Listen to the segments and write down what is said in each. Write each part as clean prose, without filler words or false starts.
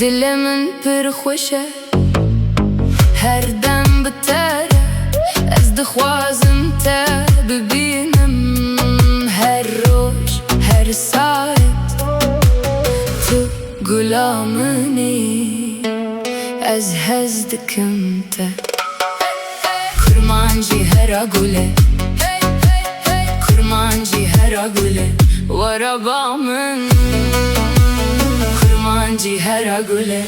دلمن پرخوشه هر دم بتره از دخوازم تا ببینم هر روز هر ساعت تو غلامنی از هزدکم تا کرمانجی هر گله کرمانجی هر گله ورا من کرمانجی هر گله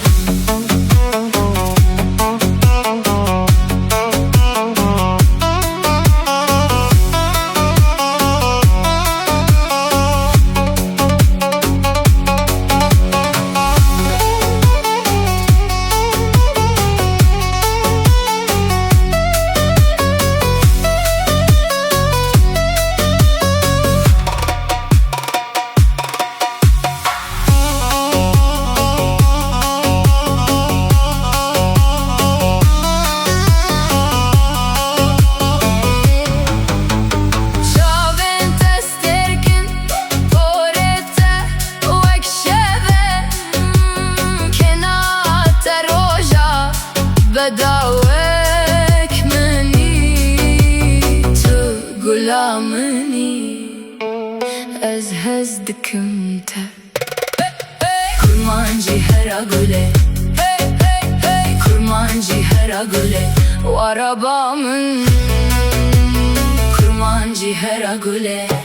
بداوك مني تو غلامني از هزدكم تا كرمانجي هر گله كرمانجي هر گله ورا من كرمانجي هر گله